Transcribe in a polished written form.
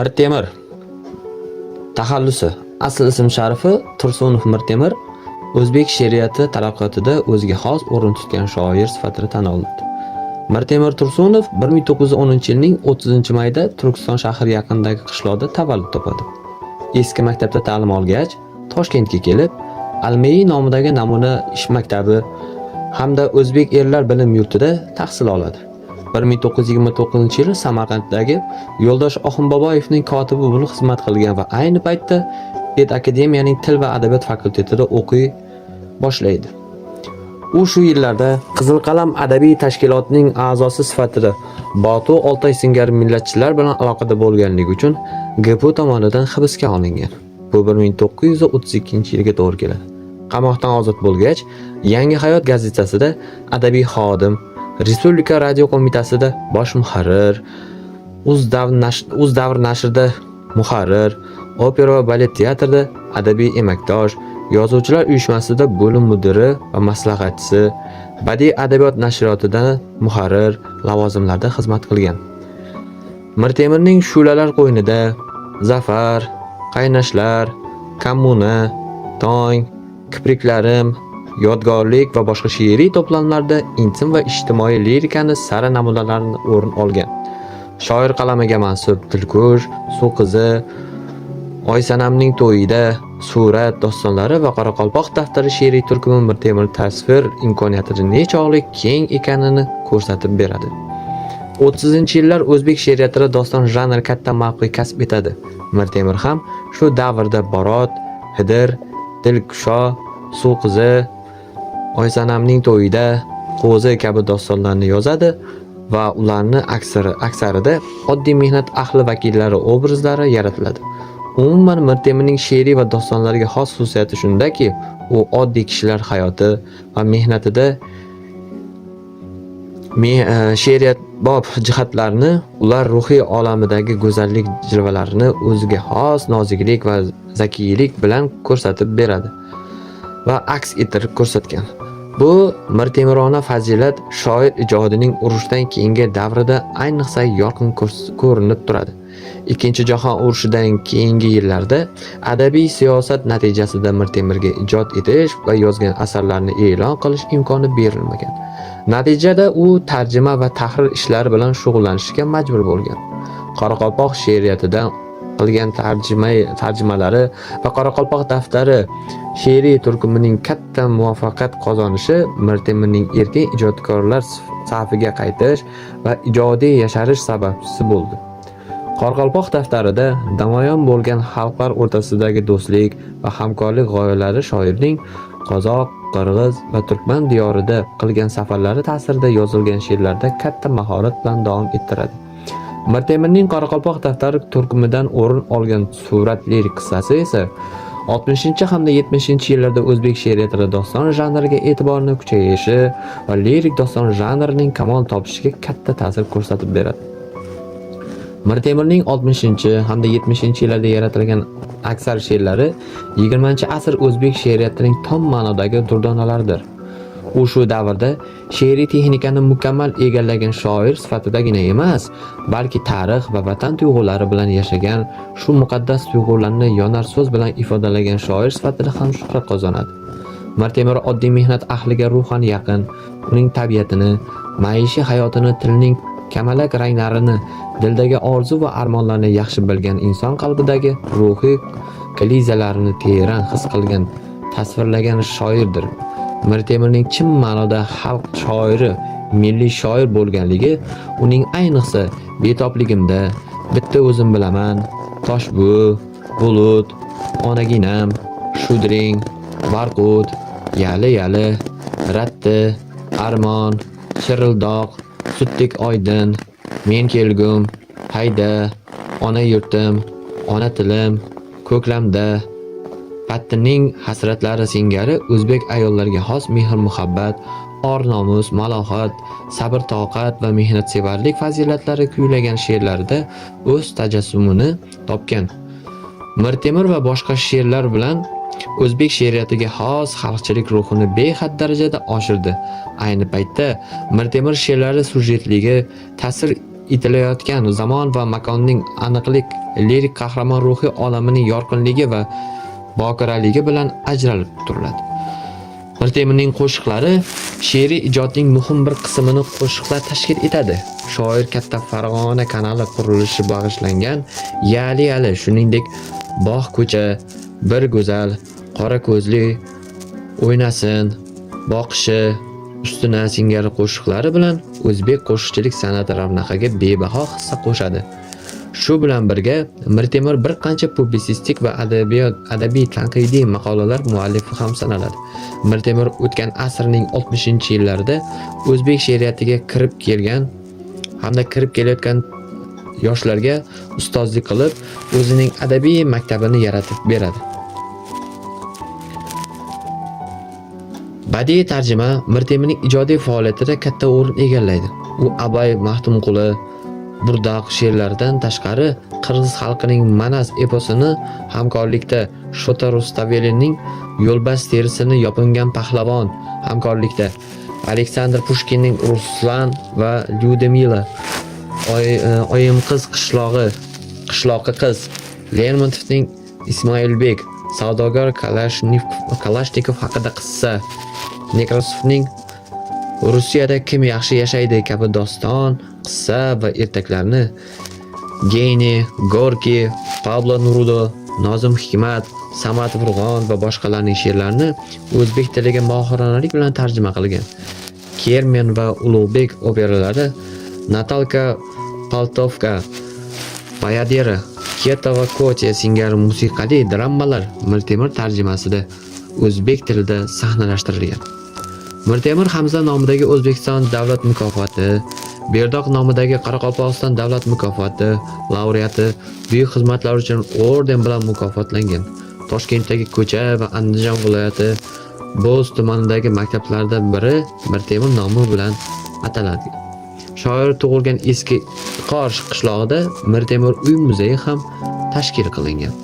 Mirtemir. Taxallusi. Asl ism-sharifi Tursunov Mirtemir. O'zbek she'riyati taraqqiyotida o'ziga xos o'rin tutgan shoir sifatida tan oldi. Mirtemir Tursunov 1910-yilning 30-mayida Turkiston shahri yaqinidagi qishloqda tavallud topadi. Eski maktabda ta'lim olgach, Toshkentga kelib, Almei nomidagi namuna ish maktabi hamda O'zbek erlar bilim yurtida tahsil oladi. 1929-yili Samarqanddagi Yo'ldosh Oxunboboyevning kotibi bo'lib xizmat qilgan va ayni paytda Akademiyaning til va adabiyot fakultetida o'qiy boshlaydi. U shu yillarda Qizil qalam adabiy tashkilotining a'zosi sifatida Botu Oltoy singari millatchilar bilan aloqada bo'lganligi uchun GPU tomonidan hibsga olingan. Bu 1932-yilga to'g'ri keladi. Qamoqdan ozod bo'lgach, Yangi hayot gazetasida adabiy xodim, Respublika radio qo'mitasida bosh muharrir, Uz davr nashrida muharrir, opera va balet teatrida adabiy emakdosh, Yozuvchilar uyushmasida bo'lim mudiri va maslahatchisi, Badiiy adabiyot nashriyotida muharrir lavozimlarda xizmat qilgan. Mirtemirning Shu'lalar qo'ynida, Zafar, Qaynashlar, Kommuna, Tong, Kipriklarim, Yodgorlik va boshqa she'riy to'plamlarda intim va ijtimoiy lirikani sara namunalarini o'rin olgan. Shoir qalamiga mansub Dilkush, Suv qizi, Oysanamning to'yida, Surat dostonlari va Qoraqalpoq daftari she'riy turkumi Mirtemir tasvir imkoniyatini nechog'lik keng ekanini ko'rsatib beradi. 30-yillar o'zbek she'riyatida doston janri katta mavqe kasb etadi. Mirtemir ham shu davrda Borot, Hidir, Dilkusho, Suv qizi, Oysanamning to'yida, Qo'zi kabi dostonlarni yozadi va ularni aksarida oddiy mehnat ahli vakillari obrazlari yaratiladi. Umuman Mirtemirning she'riy va dostonlariga xos xususiyati shundaki, u oddiy kishilar hayoti va mehnatida she'riyatbob jihatlarni, ular ruhiy olamidagi go'zallik jilvalarini o'ziga xos noziklik va zakiylik bilan ko'rsatib beradi va aks ettirib ko'rsatgan. Bu Mirtemirona fazilat shoir ijodining urushdan keyingi davrida ayniqsa yorqin ko'rinib turadi. Ikkinchi jahon urushidan keyingi yillarda adabiy siyosat natijasida Mirtemirga ijod etish va yozgan asarlarini e'lon qilish imkoni berilmagan. Natijada u tarjima va tahrir ishlari bilan shug'ullanishga majbur bo'lgan. Qoraqalpoq she'riyatidan qilgan tarjimalari va Qoraqalpoq daftari she'riy turkumining katta muvaffaqiyat qozonishi Mirtemirning erkin ijodkorlar safiga qaytish va ijodiy yasharish sababchisi bo'ldi. Qoraqalpoq daftarida namoyon bo'lgan xalqlar o'rtasidagi do'stlik va hamkorlik g'oyalari shoirning Qozoq, Qirg'iz va Turkman diyorida qilgan safarlari ta'sirida yozilgan she'rlarda katta mahorat bilan davom ettiradi. Mirtemirning Qoraqalpoq daftari turkumidan o'rin olgan Surat lirik qissasi esa 60 hamda 70-yillarda o'zbek she'riyatida doston janriga e'tiborni kuchayishi va lirik doston janrining kamol topishiga katta ta'sir ko'rsatib beradi. Mirtemirning 60 hamda 70-yillarda yaratilgan aksar she'rlari 20-asr o'zbek she'riyatining tom ma'nodagi durdonalaridir. U shu davrda she'riy texnikani mukammal egallagan shoir sifatidagina emas, balki tarix va vatan tuyg'ulari bilan yashagan, shu muqaddas tuyg'ularni yonar so'z bilan ifodalagan shoir sifatida ham shuhrat qozonadi. Mirtemir oddiy mehnat ahliga ruhan yaqin, uning tabiatini, maishiy hayotini, tilining kamalak ranglarini, dildagi orzu va armonlarni yaxshi bilgan inson qalbidagi ruhiy koliziyalarini teran his qilgan, tasvirlagan shoirdir. Mirtemirning chin ma'noda xalq shoiri, milliy shoir bo'lganligi uning ayniqsa Betobligimda, Bitta o'zim bilaman, Toshbu, Bulut, Onaginam, Shudring, Varqut, Yali, Ratti, Armon, Shirildoq, Sutdek oydin, Men kelgum, Hayda, Ona yurtim, Ona tilim, Ko'klamda, Pattining hasratlari singari o'zbek ayollariga xos mehr-muhabbat, or-nomus, malohat, sabr-toqat va mehnatsevarlik fazilatlari kuylagan she'rlarida o'z tajassumini topgan. Mirtemir va boshqa she'rlar bilan o'zbek she'riyatiga xos xalqchilik ruhini behad darajada oshirdi. Ayni paytda Mirtemir she'rlari sujetligi, ta'sir etilayotgan zamon va makonning aniqlik, lirik qahramon ruhiy olamining yorqinligi va bokiraligi bilan ajralib turiladi. Mir Temurning qo'shiqlari she'riy ijodning muhim bir qismini qo'shiqlar tashkil etadi. Shoir Katta Farg'ona kanali qurilishi bag'ishlangan Yali, shuningdek Bog' ko'cha, Bir go'zal, Qora ko'zli, O'ynasin, Boqishi, Ustuna singari qo'shiqlari bilan o'zbek qo'shiqchilik san'ati ravnaqiga bebaho hissa qo'shadi. Shu bilan birga Mir Temur bir qancha publitsistik va adabiy tanqidiy maqolalar muallifi ham sanaladi. Mir Temur o'tgan asrning 60-yillarida o'zbek she'riyatiga kirib kelgan hamda kirib kelayotgan yoshlarga ustozlik qilib, o'zining adabiy maktabini yaratib beradi. Badiiy tarjima Mir Temurning ijodiy faoliyatida katta o'rin egallaydi. U Abay Maxtumquli, Burdoq she'rlaridan tashqari qirg'iz xalqining Manas eposini hamkorlikda, Shota Rustavelining Yo'lbars terisini yopingan pahlavon hamkorlikda, Aleksandr Pushkinning Ruslan va Lyudmila, Oyim qiz qishloqi qiz, Lermontovning Ismoilbek, savdogar Kalashnikov haqida qissa, Nekrasovning Rusiyada kim yaxshi yashaydi kabi doston, qissa va ertaklarni, Geni, Gorki, Pablo Neruda, Nozim Hikmat, Samat Furg'on va boshqalarning she'rlarini o'zbek tiliga mohiralik bilan tarjima qilgan. Kermen va Ulug'bek operalari, Natalka Paltovka, Bayadera, Keta va Kote singari musiqali dramalar Mir Temur tarjimasida o'zbek tilida sahnalashtirilgan. Mir Temur Hamza nomidagi O'zbekiston davlat mukofoti, Berdoq nomidagi Qoraqalpog'iston davlat mukofoti laureati, buyuk xizmatlari uchun orden bilan mukofotlangan. Toshkentdagi ko'cha va Andijon viloyati Bo'z tumanidagi maktablardan biri Mir Temur nomi bilan ataladi. Shoir tug'ilgan eski Qor qishlog'ida Mir Temur uy muzeyi ham tashkil qilingan.